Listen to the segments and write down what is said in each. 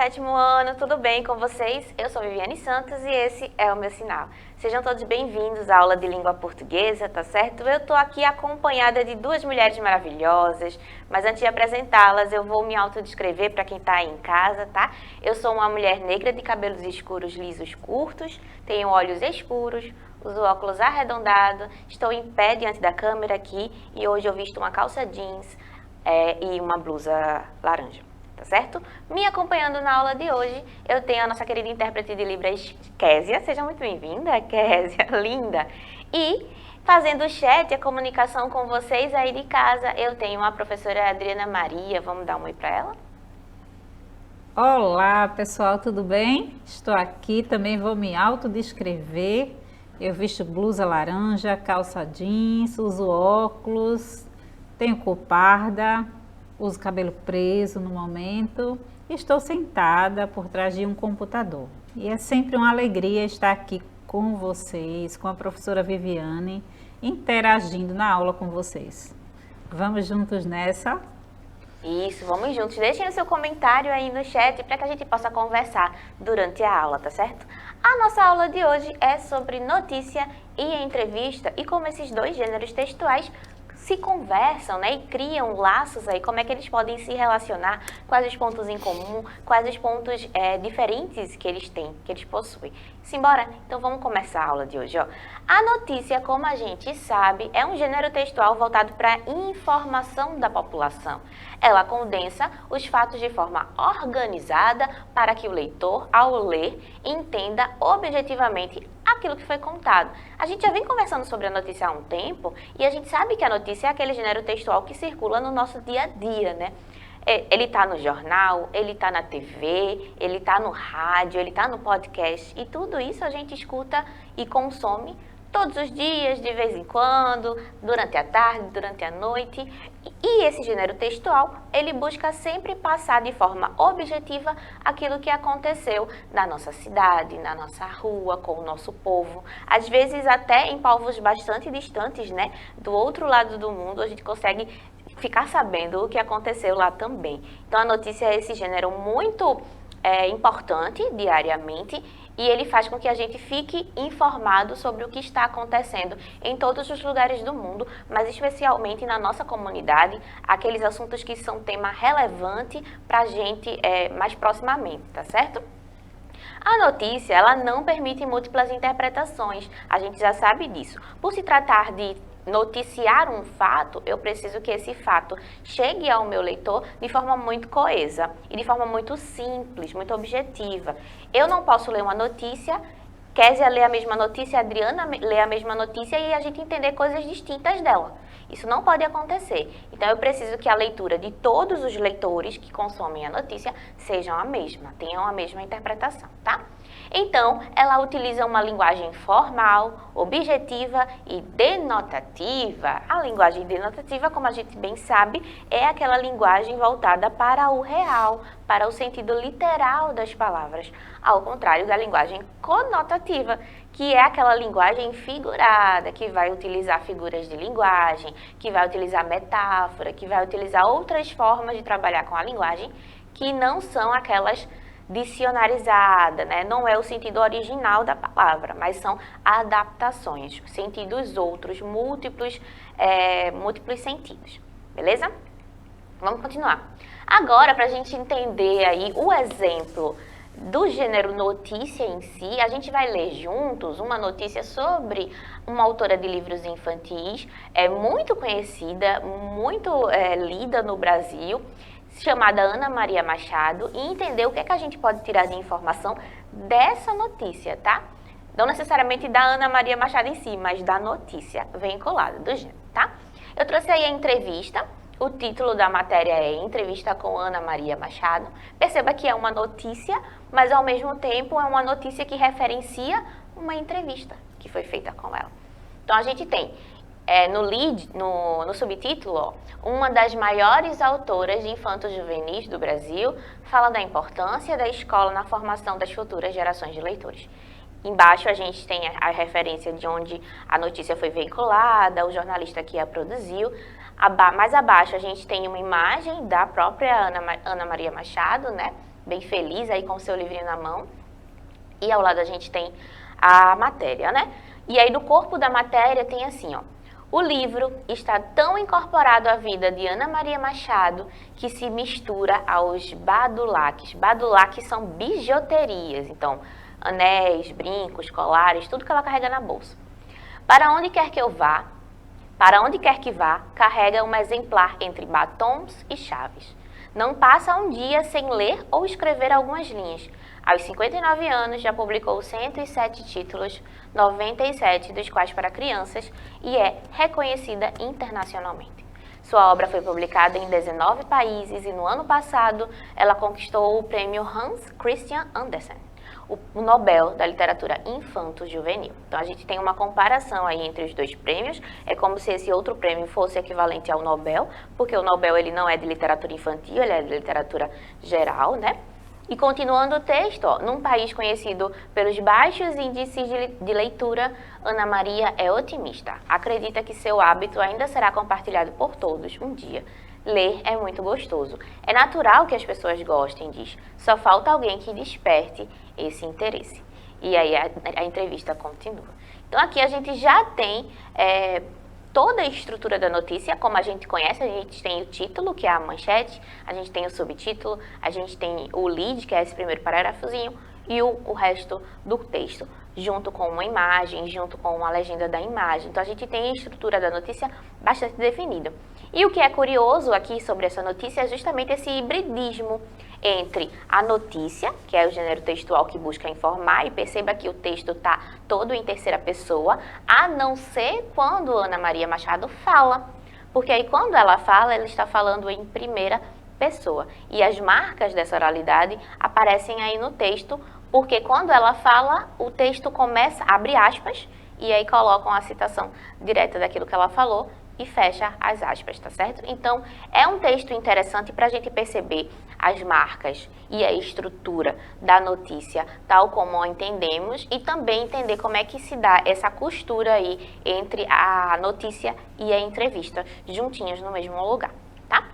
sétimo ano, tudo bem com vocês? Eu sou Viviane Santos e esse é o meu sinal. Sejam todos bem-vindos à aula de língua portuguesa, tá certo? Eu tô aqui acompanhada de duas mulheres maravilhosas, mas antes de apresentá-las, eu vou me autodescrever para quem tá aí em casa, tá? Eu sou uma mulher negra de cabelos escuros, lisos, curtos, tenho olhos escuros, uso óculos arredondados, estou em pé diante da câmera aqui e hoje eu visto uma calça jeans e uma blusa laranja. Tá certo? Me acompanhando na aula de hoje, eu tenho a nossa querida intérprete de Libras, Késia. Seja muito bem-vinda, Késia, linda. E fazendo o chat, a comunicação com vocês aí de casa, eu tenho a professora Adriana Maria. Vamos dar um oi para ela? Olá, pessoal, tudo bem? Estou aqui, também vou me autodescrever. Eu visto blusa laranja, calça jeans, uso óculos, tenho cor parda. Uso cabelo preso no momento, estou sentada por trás de um computador. E é sempre uma alegria estar aqui com vocês, com a professora Viviane, interagindo na aula com vocês. Vamos juntos nessa? Isso, vamos juntos. Deixem o seu comentário aí no chat para que a gente possa conversar durante a aula, tá certo? A nossa aula de hoje é sobre notícia e entrevista e como esses dois gêneros textuais se conversam, né, e criam laços aí, como é que eles podem se relacionar, quais os pontos em comum, quais os pontos diferentes que eles têm, que eles possuem. Simbora? Então vamos começar a aula de hoje, ó. A notícia, como a gente sabe, é um gênero textual voltado para a informação da população. Ela condensa os fatos de forma organizada para que o leitor, ao ler, entenda objetivamente aquilo que foi contado. A gente já vem conversando sobre a notícia há um tempo e a gente sabe que a notícia é aquele gênero textual que circula no nosso dia a dia, né? Ele está no jornal, ele está na TV, ele está no rádio, ele está no podcast e tudo isso a gente escuta e consome todos os dias, de vez em quando, durante a tarde, durante a noite. E esse gênero textual, ele busca sempre passar de forma objetiva aquilo que aconteceu na nossa cidade, na nossa rua, com o nosso povo. Às vezes até em povos bastante distantes, né? Do outro lado do mundo, a gente consegue ficar sabendo o que aconteceu lá também. Então a notícia é esse gênero muito importante diariamente e ele faz com que a gente fique informado sobre o que está acontecendo em todos os lugares do mundo, mas especialmente na nossa comunidade, aqueles assuntos que são tema relevante para a gente mais proximamente, tá certo? A notícia, ela não permite múltiplas interpretações, a gente já sabe disso. Por se tratar de noticiar um fato, eu preciso que esse fato chegue ao meu leitor de forma muito coesa e de forma muito simples, muito objetiva. Eu não posso ler uma notícia, Késia lê a mesma notícia, Adriana lê a mesma notícia e a gente entender coisas distintas dela. Isso não pode acontecer. Então, eu preciso que a leitura de todos os leitores que consomem a notícia sejam a mesma, tenham a mesma interpretação, tá? Então, ela utiliza uma linguagem formal, objetiva e denotativa. A linguagem denotativa, como a gente bem sabe, é aquela linguagem voltada para o real, para o sentido literal das palavras, ao contrário da linguagem conotativa, que é aquela linguagem figurada, que vai utilizar figuras de linguagem, que vai utilizar metáfora, que vai utilizar outras formas de trabalhar com a linguagem, que não são aquelas dicionarizada, né? Não é o sentido original da palavra, mas são adaptações, sentidos outros, múltiplos sentidos, beleza? Vamos continuar. Agora, para a gente entender aí o exemplo do gênero notícia em si, a gente vai ler juntos uma notícia sobre uma autora de livros infantis, muito conhecida, muito lida no Brasil, chamada Ana Maria Machado, e entender o que é que a gente pode tirar de informação dessa notícia, tá? Não necessariamente da Ana Maria Machado em si, mas da notícia vinculada do gênero, tá? Eu trouxe aí a entrevista, o título da matéria é Entrevista com Ana Maria Machado. Perceba que é uma notícia, mas ao mesmo tempo é uma notícia que referencia uma entrevista que foi feita com ela. Então a gente tem no subtítulo, ó, uma das maiores autoras de infantos juvenis do Brasil fala da importância da escola na formação das futuras gerações de leitores. Embaixo a gente tem a referência de onde a notícia foi veiculada, o jornalista que a produziu. Mais abaixo a gente tem uma imagem da própria Ana Maria Machado, né? bem feliz aí com o seu livrinho na mão. E ao lado a gente tem a matéria, né? E aí no corpo da matéria tem assim, ó. O livro está tão incorporado à vida de Ana Maria Machado que se mistura aos badulaques. Badulaques são bijuterias, então anéis, brincos, colares, tudo que ela carrega na bolsa. Para onde quer que vá, carrega um exemplar entre batons e chaves. Não passa um dia sem ler ou escrever algumas linhas. Aos 59 anos, já publicou 107 títulos, 97 dos quais para crianças, e é reconhecida internacionalmente. Sua obra foi publicada em 19 países e no ano passado ela conquistou o prêmio Hans Christian Andersen, o Nobel da Literatura Infanto-Juvenil. Então a gente tem uma comparação aí entre os dois prêmios, é como se esse outro prêmio fosse equivalente ao Nobel, porque o Nobel ele não é de literatura infantil, ele é de literatura geral, né? E continuando o texto, ó, num país conhecido pelos baixos índices de leitura, Ana Maria é otimista. Acredita que seu hábito ainda será compartilhado por todos um dia. Ler é muito gostoso. É natural que as pessoas gostem, diz. Só falta alguém que desperte esse interesse. E aí a entrevista continua. Então aqui a gente já tem toda a estrutura da notícia, como a gente conhece, a gente tem o título, que é a manchete, a gente tem o subtítulo, a gente tem o lead, que é esse primeiro parágrafozinho, e o resto do texto, junto com uma imagem, junto com uma legenda da imagem. Então a gente tem a estrutura da notícia bastante definida. E o que é curioso aqui sobre essa notícia é justamente esse hibridismo entre a notícia, que é o gênero textual que busca informar, e perceba que o texto está todo em terceira pessoa, a não ser quando Ana Maria Machado fala. Porque aí quando ela fala, ela está falando em primeira pessoa. E as marcas dessa oralidade aparecem aí no texto, porque quando ela fala, o texto começa, abre aspas, e aí colocam a citação direta daquilo que ela falou, e fecha as aspas, tá certo? Então, é um texto interessante para a gente perceber as marcas e a estrutura da notícia, tal como a entendemos, e também entender como é que se dá essa costura aí entre a notícia e a entrevista, juntinhos no mesmo lugar, tá?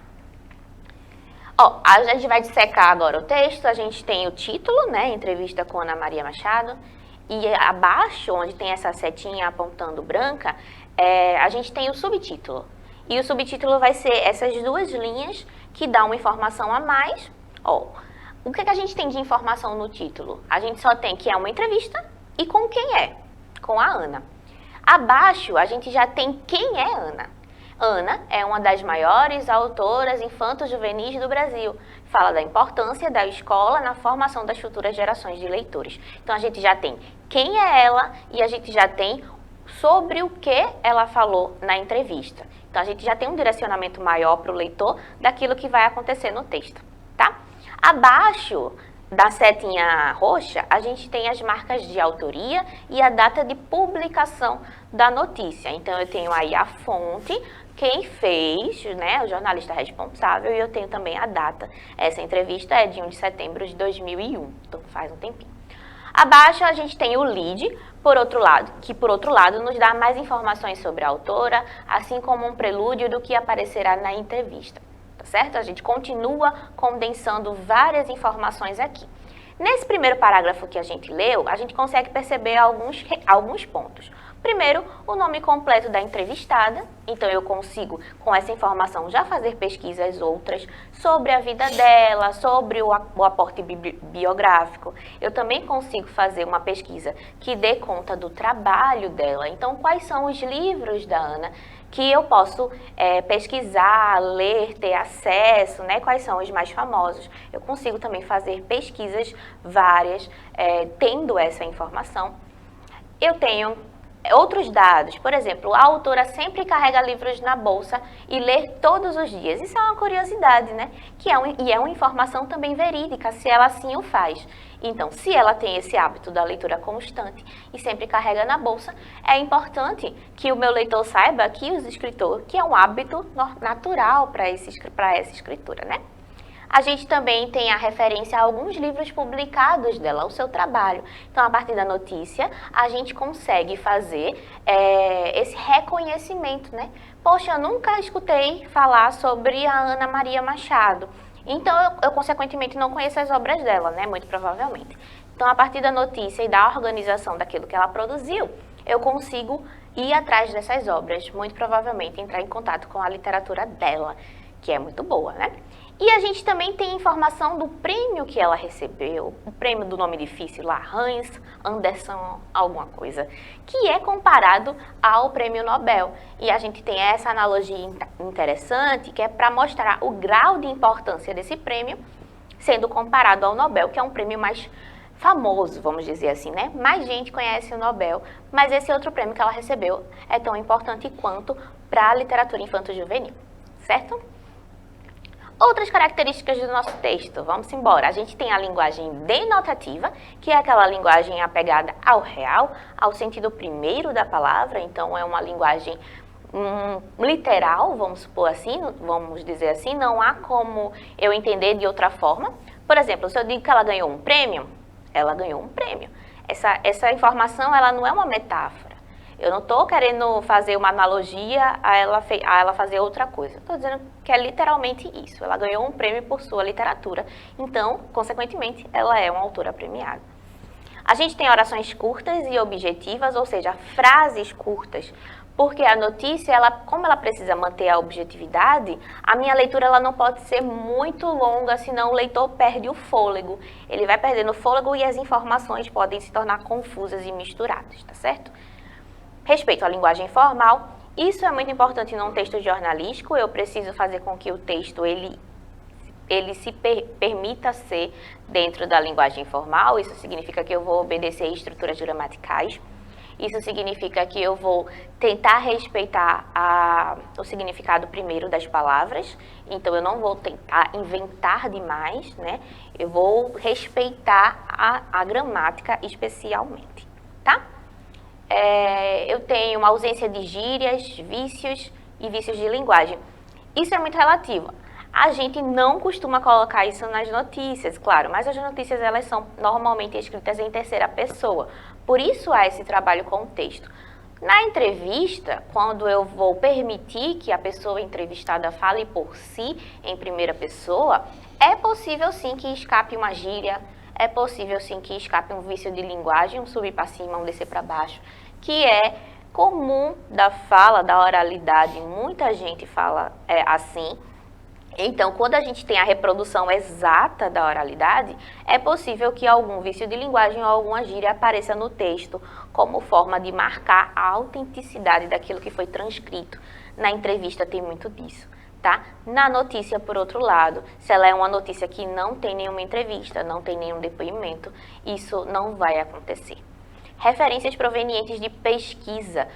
Ó, a gente vai dissecar agora o texto, a gente tem o título, né, entrevista com Ana Maria Machado, e abaixo, onde tem essa setinha apontando branca, a gente tem o subtítulo. E o subtítulo vai ser essas duas linhas que dão uma informação a mais. Ó, o que a gente tem de informação no título? A gente só tem que é uma entrevista e com quem é? Com a Ana. Abaixo, a gente já tem quem é Ana. Ana é uma das maiores autoras infanto-juvenis do Brasil. Fala da importância da escola na formação das futuras gerações de leitores. Então, a gente já tem quem é ela e a gente já tem sobre o que ela falou na entrevista. Então, a gente já tem um direcionamento maior para o leitor daquilo que vai acontecer no texto, tá? Abaixo da setinha roxa, a gente tem as marcas de autoria e a data de publicação da notícia. Então, eu tenho aí a fonte, quem fez, né, o jornalista responsável, e eu tenho também a data. Essa entrevista é de 1 de setembro de 2001, então faz um tempinho. Abaixo a gente tem o lead, que por outro lado nos dá mais informações sobre a autora, assim como um prelúdio do que aparecerá na entrevista, tá certo? A gente continua condensando várias informações aqui. Nesse primeiro parágrafo que a gente leu, a gente consegue perceber alguns pontos. Primeiro, o nome completo da entrevistada, então eu consigo, com essa informação, já fazer pesquisas outras sobre a vida dela, sobre o aporte biográfico. Eu também consigo fazer uma pesquisa que dê conta do trabalho dela. Então, quais são os livros da Ana que eu posso pesquisar, ler, ter acesso, né? Quais são os mais famosos. Eu consigo também fazer pesquisas várias, tendo essa informação. Eu tenho outros dados, por exemplo, a autora sempre carrega livros na bolsa e lê todos os dias. Isso é uma curiosidade, né? E é uma informação também verídica, se ela assim o faz. Então, se ela tem esse hábito da leitura constante e sempre carrega na bolsa, é importante que o meu leitor saiba que que é um hábito natural para essa escritora, né? A gente também tem a referência a alguns livros publicados dela, o seu trabalho. Então, a partir da notícia, a gente consegue fazer esse reconhecimento, né? Poxa, eu nunca escutei falar sobre a Ana Maria Machado. Então, eu consequentemente não conheço as obras dela, né? Muito provavelmente. Então, a partir da notícia e da organização daquilo que ela produziu, eu consigo ir atrás dessas obras, muito provavelmente entrar em contato com a literatura dela, que é muito boa, né? E a gente também tem informação do prêmio que ela recebeu, o prêmio do nome difícil lá, Hans Anderson alguma coisa, que é comparado ao prêmio Nobel. E a gente tem essa analogia interessante, que é para mostrar o grau de importância desse prêmio, sendo comparado ao Nobel, que é um prêmio mais famoso, vamos dizer assim, né? Mais gente conhece o Nobel, mas esse outro prêmio que ela recebeu é tão importante quanto para a literatura infanto-juvenil, certo? Outras características do nosso texto, vamos embora. A gente tem a linguagem denotativa, que é aquela linguagem apegada ao real, ao sentido primeiro da palavra, então é uma linguagem literal, vamos supor assim, vamos dizer assim, não há como eu entender de outra forma. Por exemplo, se eu digo que ela ganhou um prêmio, ela ganhou um prêmio. Essa informação, ela não é uma metáfora. Eu não estou querendo fazer uma analogia a ela fazer outra coisa. Estou dizendo que é literalmente isso. Ela ganhou um prêmio por sua literatura. Então, consequentemente, ela é uma autora premiada. A gente tem orações curtas e objetivas, ou seja, frases curtas. Porque a notícia, como ela precisa manter a objetividade, a minha leitura ela não pode ser muito longa, senão o leitor perde o fôlego. Ele vai perdendo o fôlego e as informações podem se tornar confusas e misturadas, tá certo? Respeito à linguagem formal, isso é muito importante num texto jornalístico. Eu preciso fazer com que o texto ele se permita ser dentro da linguagem formal. Isso significa que eu vou obedecer estruturas gramaticais. Isso significa que eu vou tentar respeitar o significado primeiro das palavras. Então, eu não vou tentar inventar demais, né? Eu vou respeitar a gramática especialmente, tá? Eu tenho uma ausência de gírias, vícios e vícios de linguagem. Isso é muito relativo. A gente não costuma colocar isso nas notícias, claro, mas as notícias elas são normalmente escritas em terceira pessoa. Por isso há esse trabalho com o texto. Na entrevista, quando eu vou permitir que a pessoa entrevistada fale por si em primeira pessoa, é possível sim que escape uma gíria, é possível sim que escape um vício de linguagem, um subir para cima, um descer para baixo, que é comum da fala, da oralidade. Muita gente fala assim. Então, quando a gente tem a reprodução exata da oralidade, é possível que algum vício de linguagem ou alguma gíria apareça no texto como forma de marcar a autenticidade daquilo que foi transcrito. Na entrevista tem muito disso, tá? Na notícia, por outro lado, se ela é uma notícia que não tem nenhuma entrevista, não tem nenhum depoimento, isso não vai acontecer. Referências provenientes de pesquisa.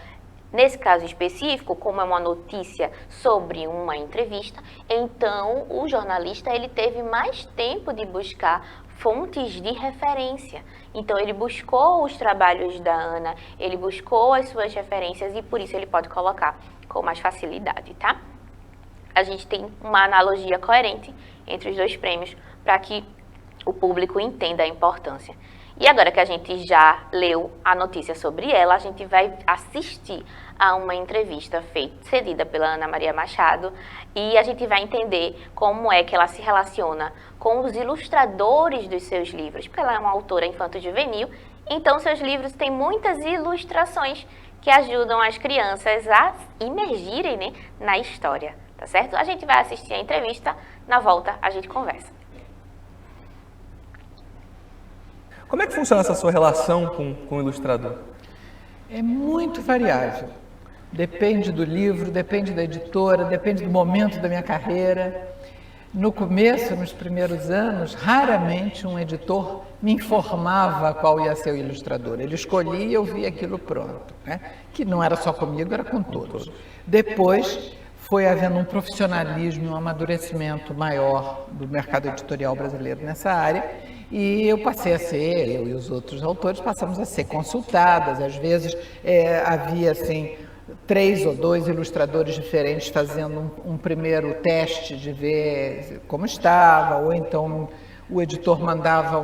Nesse caso específico, como é uma notícia sobre uma entrevista, então o jornalista ele teve mais tempo de buscar fontes de referência. Então ele buscou os trabalhos da Ana, ele buscou as suas referências e por isso ele pode colocar com mais facilidade, tá? A gente tem uma analogia coerente entre os dois prêmios para que o público entenda a importância. E agora que a gente já leu a notícia sobre ela, a gente vai assistir a uma entrevista cedida pela Ana Maria Machado e a gente vai entender como é que ela se relaciona com os ilustradores dos seus livros, porque ela é uma autora infanto-juvenil, então seus livros têm muitas ilustrações que ajudam as crianças a imergirem, né, na história, tá certo? A gente vai assistir a entrevista, na volta a gente conversa. Como é que funciona essa sua relação com o ilustrador? É muito variável. Depende do livro, depende da editora, depende do momento da minha carreira. No começo, nos primeiros anos, raramente um editor me informava qual ia ser o ilustrador. Ele escolhia e eu via aquilo pronto, né? Que não era só comigo, era com todos. Depois, foi havendo um profissionalismo, um amadurecimento maior do mercado editorial brasileiro nessa área. E eu passei a ser, eu e os outros autores, passamos a ser consultadas. Às vezes havia assim 3 ou 2 ilustradores diferentes fazendo um primeiro teste de ver como estava, ou então o editor mandava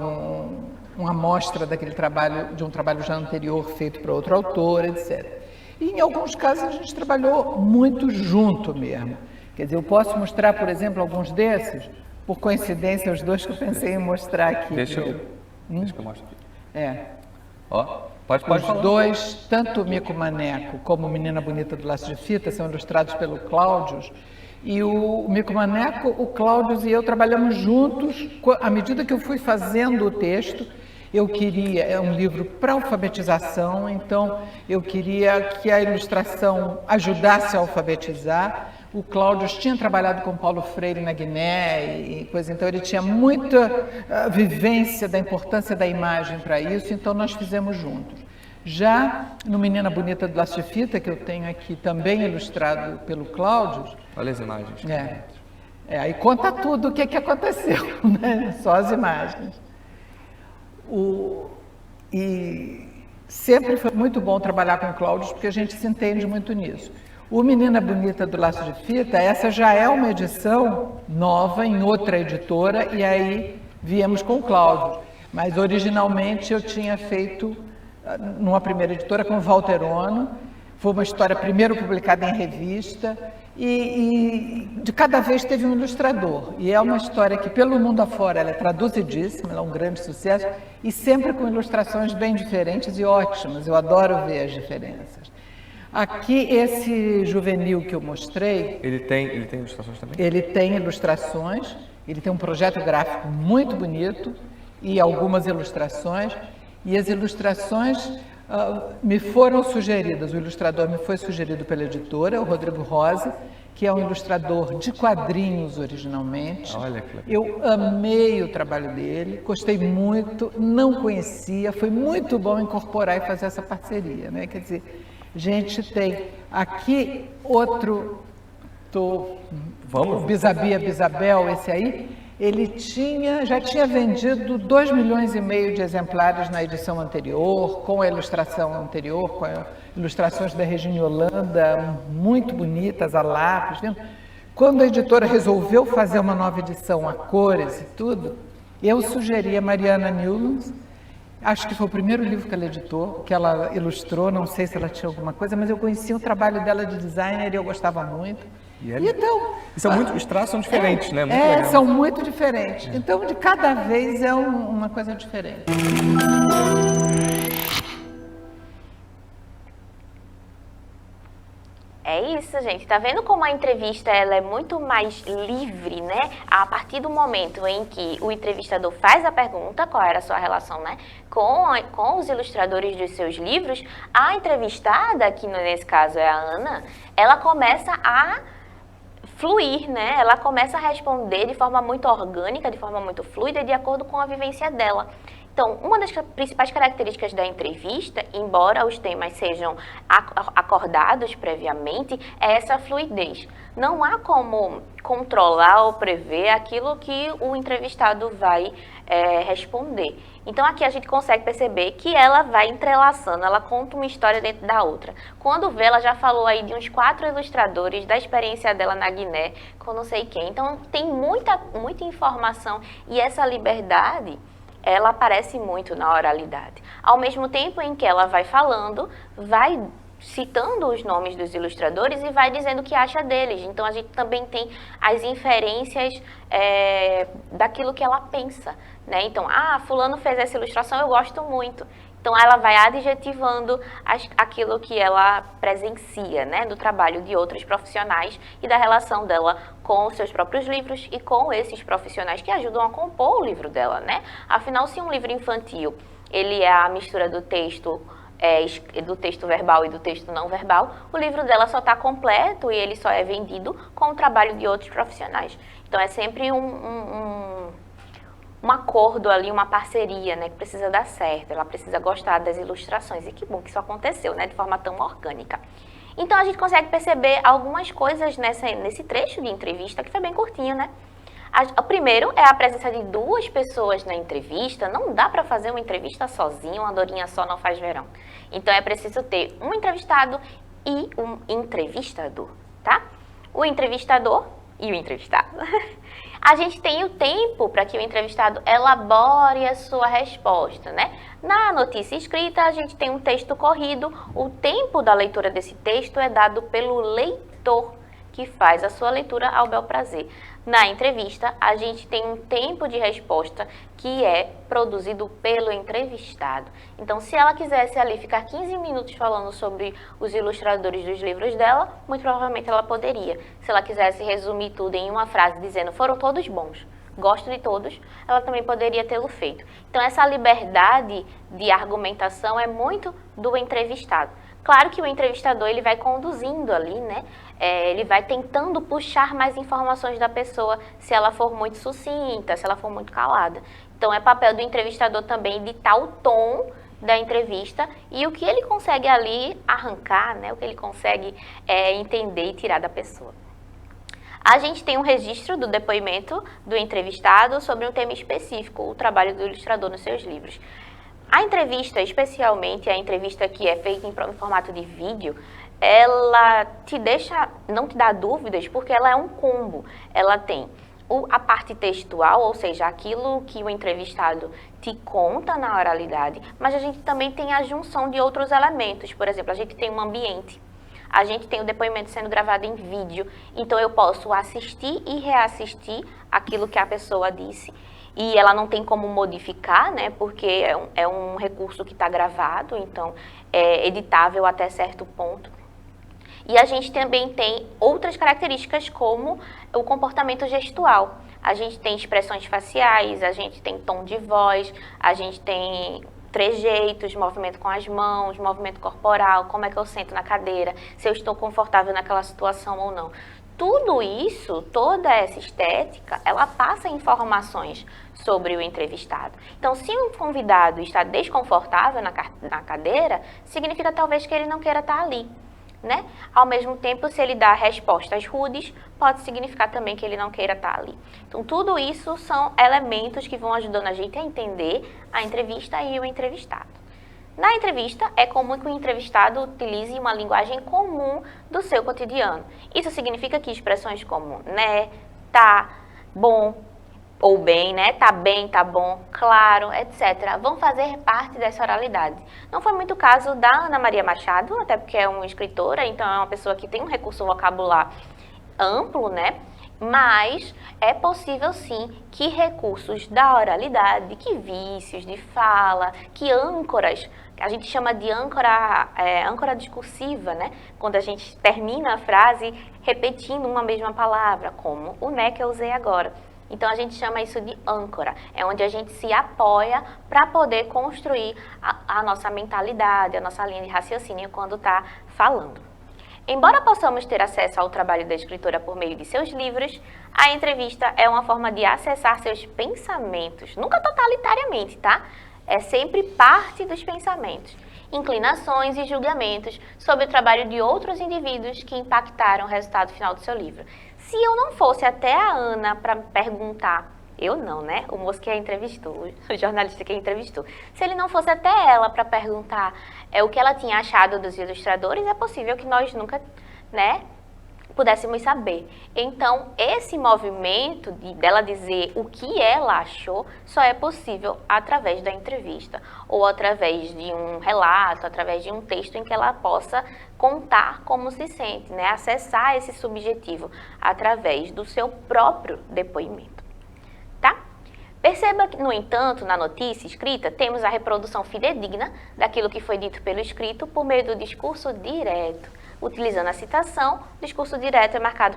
uma amostra daquele trabalho, de um trabalho já anterior feito para outro autor, etc. E em alguns casos a gente trabalhou muito junto mesmo. Quer dizer, eu posso mostrar, por exemplo, alguns desses, por coincidência, os dois que eu pensei em mostrar aqui. Deixa eu mostrar aqui. É. Ó, pode Os falar. dois, tanto o Mico Maneco como Menina Bonita do Laço de Fita, são ilustrados pelo Cláudio. E o Mico Maneco, o Cláudio e eu trabalhamos juntos. À medida que eu fui fazendo o texto, eu queria, é um livro para alfabetização, então eu queria que a ilustração ajudasse a alfabetizar. O Cláudio tinha trabalhado com Paulo Freire na Guiné e coisa, então ele tinha muita vivência da importância da imagem para isso, então nós fizemos juntos. Já no Menina Bonita do Laço de Fita, que eu tenho aqui também ilustrado pelo Cláudio. Olha as imagens. Aí conta tudo o que aconteceu, né? Só as imagens. E sempre foi muito bom trabalhar com o Cláudio, porque a gente se entende muito nisso. O Menina Bonita do Laço de Fita, essa já é uma edição nova em outra editora, e aí viemos com o Cláudio. Mas originalmente eu tinha feito numa primeira editora com o Walter Ono. Foi uma história primeiro publicada em revista e de cada vez teve um ilustrador. E é uma história que pelo mundo afora ela é traduzidíssima, ela é um grande sucesso e sempre com ilustrações bem diferentes e ótimas. Eu adoro ver as diferenças. Aqui esse juvenil que eu mostrei, Ele tem ilustrações também? ele tem ilustrações, ele tem um projeto gráfico muito bonito e algumas ilustrações. E as ilustrações me foram sugeridas, o ilustrador me foi sugerido pela editora, o Rodrigo Rosa, que é um ilustrador de quadrinhos originalmente. Olha que legal. Eu amei o trabalho dele, gostei muito, não conhecia, foi muito bom incorporar e fazer essa parceria, né? Quer dizer, a gente tem aqui outro, Vamos? o Bisabel, esse aí, ele já tinha vendido 2,5 milhões de exemplares na edição anterior, com a ilustração anterior, com ilustrações da Regina Holanda, muito bonitas, a lápis. Quando a editora resolveu fazer uma nova edição a cores e tudo, eu sugeri a Mariana Newlands. Acho que foi o primeiro livro que ela editou, que ela ilustrou, não sei se ela tinha alguma coisa, mas eu conhecia o trabalho dela de designer e eu gostava muito. Então, Os traços são diferentes, né? Muito legal. são muito diferentes. Então, de cada vez é uma coisa diferente. É isso, gente. Tá vendo como a entrevista ela é muito mais livre, né? A partir do momento em que o entrevistador faz a pergunta, qual era a sua relação, né, com os ilustradores dos seus livros, a entrevistada, que nesse caso é a Ana, ela começa a fluir, né? Ela começa a responder de forma muito orgânica, de forma muito fluida, de acordo com a vivência dela. Então, uma das principais características da entrevista, embora os temas sejam acordados previamente, é essa fluidez. Não há como controlar ou prever aquilo que o entrevistado vai responder. Então, aqui a gente consegue perceber que ela vai entrelaçando, ela conta uma história dentro da outra. Quando vê, ela já falou aí de uns 4 ilustradores, da experiência dela na Guiné, com não sei quem. Então, tem muita informação e essa liberdade, ela aparece muito na oralidade. Ao mesmo tempo em que ela vai falando, vai citando os nomes dos ilustradores e vai dizendo o que acha deles. Então, a gente também tem as inferências daquilo que ela pensa, né? Então, fulano fez essa ilustração, eu gosto muito. Então, ela vai adjetivando aquilo que ela presencia, né, do trabalho de outros profissionais e da relação dela com os seus próprios livros e com esses profissionais que ajudam a compor o livro dela, né? Afinal, se um livro infantil, ele é a mistura do texto verbal e do texto não verbal, o livro dela só está completo e ele só é vendido com o trabalho de outros profissionais. Então, é sempre um acordo ali, uma parceria, né, que precisa dar certo, ela precisa gostar das ilustrações, e que bom que isso aconteceu, né, de forma tão orgânica. Então, a gente consegue perceber algumas coisas nesse trecho de entrevista, que foi bem curtinho, né? O primeiro é a presença de 2 pessoas na entrevista. Não dá para fazer uma entrevista sozinho, uma andorinha só não faz verão. Então, é preciso ter um entrevistado e um entrevistador, tá? O entrevistador e o entrevistado. A gente tem o tempo para que o entrevistado elabore a sua resposta, né? Na notícia escrita, a gente tem um texto corrido. O tempo da leitura desse texto é dado pelo leitor, que faz a sua leitura ao bel prazer. Na entrevista, a gente tem um tempo de resposta que é produzido pelo entrevistado. Então, se ela quisesse ali ficar 15 minutos falando sobre os ilustradores dos livros dela, muito provavelmente ela poderia. Se ela quisesse resumir tudo em uma frase dizendo foram todos bons, gosto de todos, ela também poderia tê-lo feito. Então, essa liberdade de argumentação é muito do entrevistado. Claro que o entrevistador ele vai conduzindo ali, né? Ele vai tentando puxar mais informações da pessoa se ela for muito sucinta, se ela for muito calada. Então, é papel do entrevistador também ditar o tom da entrevista e o que ele consegue ali arrancar, né? O que ele consegue entender e tirar da pessoa. A gente tem um registro do depoimento do entrevistado sobre um tema específico, o trabalho do ilustrador nos seus livros. A entrevista, especialmente a entrevista que é feita em formato de vídeo, ela não te dá dúvidas, porque ela é um combo. Ela tem a parte textual, ou seja, aquilo que o entrevistado te conta na oralidade, mas a gente também tem a junção de outros elementos. Por exemplo, a gente tem um ambiente, a gente tem o depoimento sendo gravado em vídeo, então eu posso assistir e reassistir aquilo que a pessoa disse. E ela não tem como modificar, né, porque é um recurso que está gravado, então é editável até certo ponto. E a gente também tem outras características como o comportamento gestual. A gente tem expressões faciais, a gente tem tom de voz, a gente tem trejeitos, movimento com as mãos, movimento corporal, como é que eu sento na cadeira, se eu estou confortável naquela situação ou não. Tudo isso, toda essa estética, ela passa informações sobre o entrevistado. Então, se um convidado está desconfortável na cadeira, significa talvez que ele não queira estar ali, né? Ao mesmo tempo, se ele dá respostas rudes, pode significar também que ele não queira estar ali. Então, tudo isso são elementos que vão ajudando a gente a entender a entrevista e o entrevistado. Na entrevista, é comum que o entrevistado utilize uma linguagem comum do seu cotidiano. Isso significa que expressões como né, tá, bom ou bem, né, tá bem, tá bom, claro, etc., vão fazer parte dessa oralidade. Não foi muito o caso da Ana Maria Machado, até porque é uma escritora, então é uma pessoa que tem um recurso vocabular amplo, né? Mas é possível sim que recursos da oralidade, que vícios de fala, que âncoras, a gente chama de âncora discursiva, né? Quando a gente termina a frase repetindo uma mesma palavra, como o né que eu usei agora. Então a gente chama isso de âncora, é onde a gente se apoia para poder construir a nossa mentalidade, a nossa linha de raciocínio quando está falando. Embora possamos ter acesso ao trabalho da escritora por meio de seus livros, a entrevista é uma forma de acessar seus pensamentos, nunca totalitariamente, tá? É sempre parte dos pensamentos, inclinações e julgamentos sobre o trabalho de outros indivíduos que impactaram o resultado final do seu livro. Se eu não fosse até a Ana para perguntar, eu não, né? O moço que a entrevistou, o jornalista que a entrevistou. Se ele não fosse até ela para perguntar o que ela tinha achado dos ilustradores, é possível que nós nunca, né, pudéssemos saber. Então, esse movimento dela dizer o que ela achou só é possível através da entrevista ou através de um relato, através de um texto em que ela possa contar como se sente, né? Acessar esse subjetivo através do seu próprio depoimento. Tá? Perceba que, no entanto, na notícia escrita, temos a reprodução fidedigna daquilo que foi dito pelo escrito por meio do discurso direto. Utilizando a citação, o discurso direto é marcado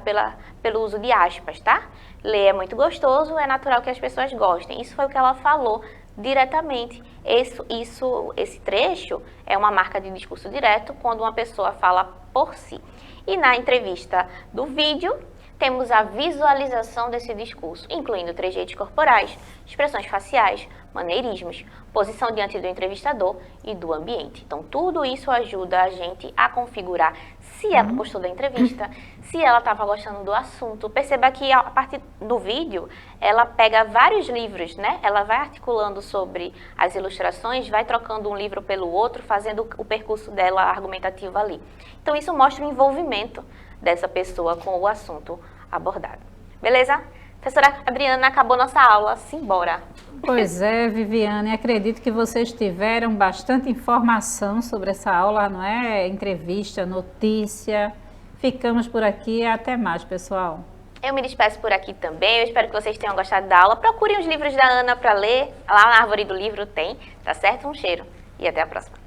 pelo uso de aspas, tá? Ler é muito gostoso, é natural que as pessoas gostem. Isso foi o que ela falou diretamente. Esse trecho é uma marca de discurso direto quando uma pessoa fala por si. E na entrevista do vídeo, temos a visualização desse discurso, incluindo trejeitos corporais, expressões faciais, maneirismos, posição diante do entrevistador e do ambiente. Então, tudo isso ajuda a gente a configurar se ela gostou da entrevista, se ela estava gostando do assunto. Perceba que a partir do vídeo, ela pega vários livros, né? Ela vai articulando sobre as ilustrações, vai trocando um livro pelo outro, fazendo o percurso dela argumentativo ali. Então, isso mostra o envolvimento dessa pessoa com o assunto abordado. Beleza? Professora Adriana, acabou nossa aula, simbora. Pois é, Viviane, acredito que vocês tiveram bastante informação sobre essa aula, não é? Entrevista, notícia, Ficamos por aqui. Até mais, pessoal. Eu me despeço por aqui também. Eu espero que vocês tenham gostado da aula. Procurem os livros da Ana para ler. Lá na árvore do livro tem, tá certo? Um cheiro e até a próxima.